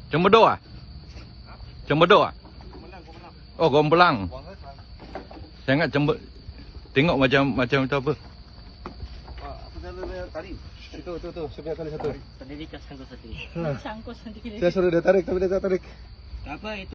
Cemedok ah? Cemedok ah? Oh, gombelang. Saya ingat tengok macam apa? Apa dia tarik? Itu, saya punya tali satu. Tadi dia sangkut satu. Sangkut sendiri. Saya suruh dia tarik, tapi dia tak tarik. Tak apa itu.